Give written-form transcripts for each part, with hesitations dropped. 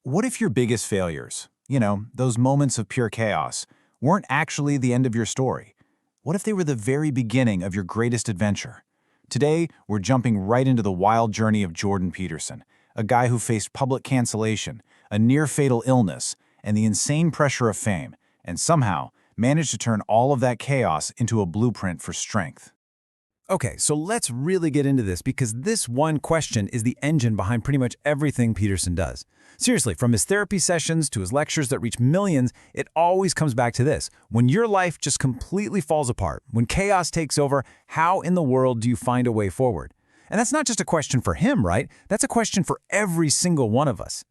What if your biggest failures, those moments of pure chaos, weren't actually the end of your story? What if they were the very beginning of your greatest adventure? Today, we're jumping right into the wild journey of Jordan Peterson, a guy who faced public cancellation, a near-fatal illness, and the insane pressure of fame, and somehow managed to turn all of that chaos into a blueprint for strength. Okay, so let's really get into this because this one question is the engine behind pretty much everything Peterson does. Seriously, from his therapy sessions to his lectures that reach millions, it always comes back to this. When your life just completely falls apart, when chaos takes over, how in the world do you find a way forward? And that's not just a question for him, right? That's a question for every single one of us.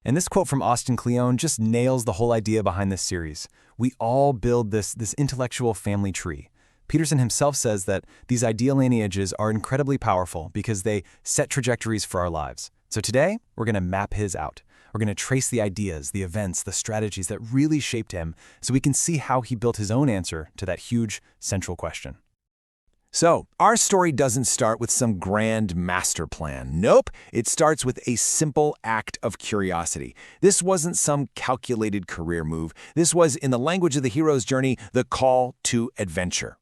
And this quote from Austin Kleon just nails the whole idea behind this series. We all build this intellectual family tree. Peterson himself says that these idea lineages are incredibly powerful because they set trajectories for our lives. So today, we're going to map his out. We're going to trace the ideas, the events, the strategies that really shaped him so we can see how he built his own answer to that huge central question. So, our story doesn't start with some grand master plan. Nope, it starts with a simple act of curiosity. This wasn't some calculated career move. This was, in the language of the hero's journey, the call to adventure.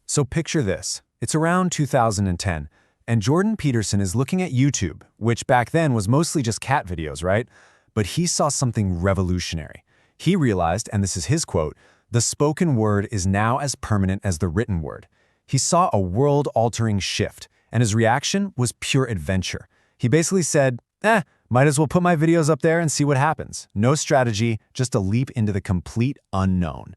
So picture this. It's around 2010, and Jordan Peterson is looking at YouTube, which back then was mostly just cat videos, right? But he saw something revolutionary. He realized, and this is his quote, "The spoken word is now as permanent as the written word." He saw a world-altering shift, and his reaction was pure adventure. He basically said, might as well put my videos up there and see what happens. No strategy, just a leap into the complete unknown.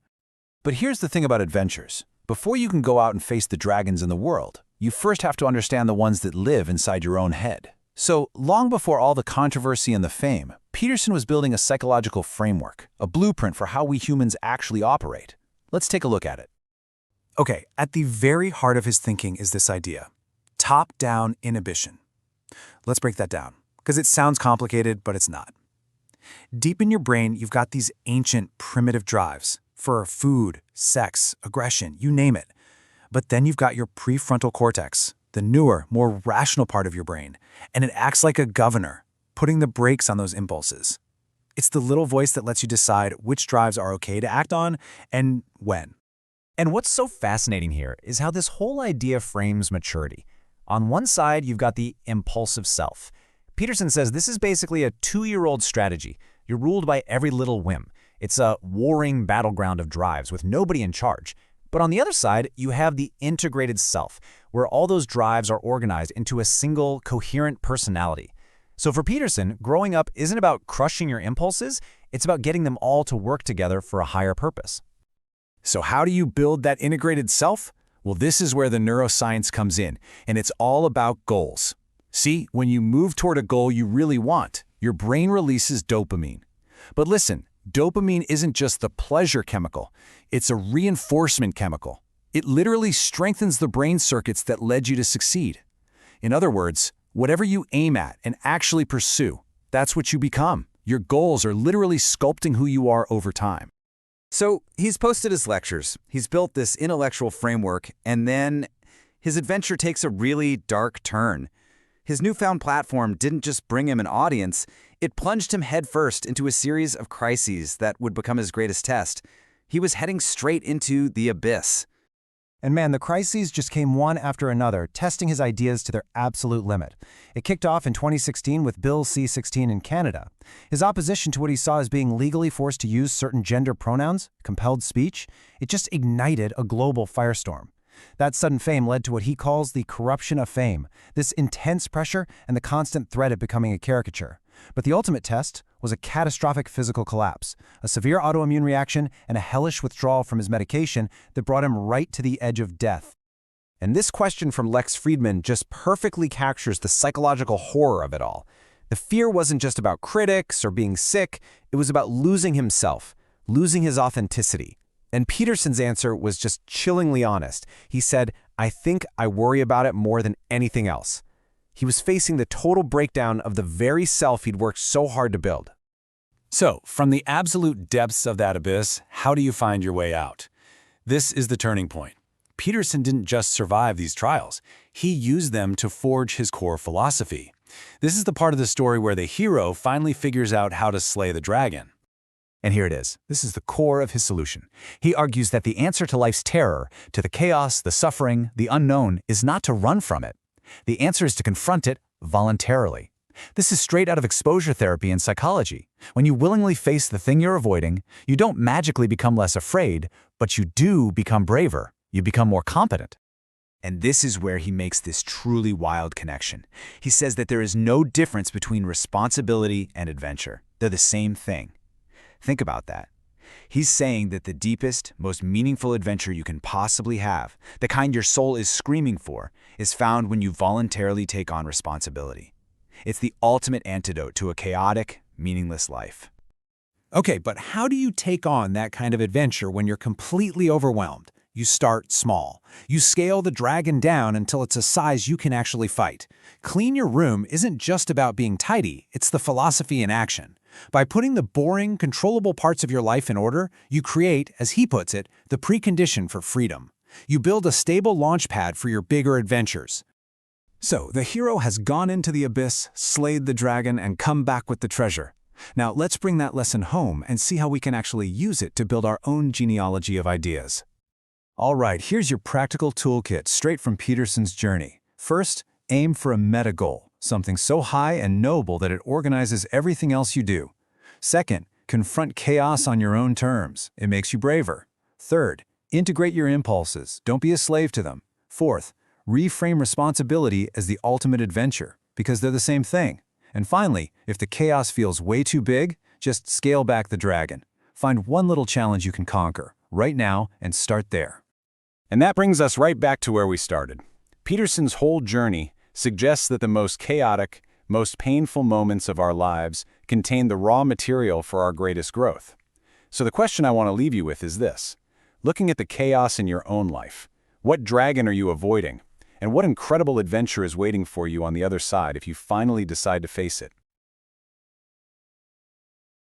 But here's the thing about adventures. Before you can go out and face the dragons in the world, you first have to understand the ones that live inside your own head. So, long before all the controversy and the fame, Peterson was building a psychological framework, a blueprint for how we humans actually operate. Let's take a look at it. Okay, at the very heart of his thinking is this idea: top-down inhibition. Let's break that down, because it sounds complicated, but it's not. Deep in your brain, you've got these ancient, primitive drives for food, sex, aggression, you name it. But then you've got your prefrontal cortex, the newer, more rational part of your brain, and it acts like a governor, putting the brakes on those impulses. It's the little voice that lets you decide which drives are okay to act on and when. And what's so fascinating here is how this whole idea frames maturity. On one side, you've got the impulsive self. Peterson says this is basically a 2-year-old strategy. You're ruled by every little whim. It's a warring battleground of drives with nobody in charge. But on the other side, you have the integrated self, where all those drives are organized into a single, coherent personality. So for Peterson, growing up isn't about crushing your impulses, it's about getting them all to work together for a higher purpose. So how do you build that integrated self? Well, this is where the neuroscience comes in, and it's all about goals. See, when you move toward a goal you really want, your brain releases dopamine. But listen, dopamine isn't just the pleasure chemical, it's a reinforcement chemical. It literally strengthens the brain circuits that led you to succeed. In other words, whatever you aim at and actually pursue, that's what you become. Your goals are literally sculpting who you are over time. So he's posted his lectures, he's built this intellectual framework, and then his adventure takes a really dark turn. His newfound platform didn't just bring him an audience, it plunged him headfirst into a series of crises that would become his greatest test. He was heading straight into the abyss. And man, the crises just came one after another, testing his ideas to their absolute limit. It kicked off in 2016 with Bill C-16 in Canada. His opposition to what he saw as being legally forced to use certain gender pronouns, compelled speech, it just ignited a global firestorm. That sudden fame led to what he calls the corruption of fame, this intense pressure and the constant threat of becoming a caricature. But the ultimate test was a catastrophic physical collapse, a severe autoimmune reaction, and a hellish withdrawal from his medication that brought him right to the edge of death. And this question from Lex Friedman just perfectly captures the psychological horror of it all. The fear wasn't just about critics or being sick, it was about losing himself, losing his authenticity. And Peterson's answer was just chillingly honest. He said, "I think I worry about it more than anything else." He was facing the total breakdown of the very self he'd worked so hard to build. So, from the absolute depths of that abyss, how do you find your way out? This is the turning point. Peterson didn't just survive these trials. He used them to forge his core philosophy. This is the part of the story where the hero finally figures out how to slay the dragon. And here it is. This is the core of his solution. He argues that the answer to life's terror, to the chaos, the suffering, the unknown, is not to run from it. The answer is to confront it voluntarily. This is straight out of exposure therapy and psychology. When you willingly face the thing you're avoiding, you don't magically become less afraid, but you do become braver. You become more competent. And this is where he makes this truly wild connection. He says that there is no difference between responsibility and adventure. They're the same thing. Think about that. He's saying that the deepest, most meaningful adventure you can possibly have, the kind your soul is screaming for, is found when you voluntarily take on responsibility. It's the ultimate antidote to a chaotic, meaningless life. Okay, but how do you take on that kind of adventure when you're completely overwhelmed? You start small. You scale the dragon down until it's a size you can actually fight. Clean your room isn't just about being tidy, it's the philosophy in action. By putting the boring, controllable parts of your life in order, you create, as he puts it, the precondition for freedom. You build a stable launch pad for your bigger adventures. So, the hero has gone into the abyss, slayed the dragon, and come back with the treasure. Now, let's bring that lesson home and see how we can actually use it to build our own genealogy of ideas. All right, here's your practical toolkit straight from Peterson's journey. First, aim for a meta goal, something so high and noble that it organizes everything else you do. Second, confront chaos on your own terms. It makes you braver. Third, integrate your impulses. Don't be a slave to them. Fourth, reframe responsibility as the ultimate adventure, because they're the same thing. And finally, if the chaos feels way too big, just scale back the dragon. Find one little challenge you can conquer right now and start there. And that brings us right back to where we started. Peterson's whole journey suggests that the most chaotic, most painful moments of our lives contain the raw material for our greatest growth. So the question I want to leave you with is this. Looking at the chaos in your own life, what dragon are you avoiding? And what incredible adventure is waiting for you on the other side if you finally decide to face it?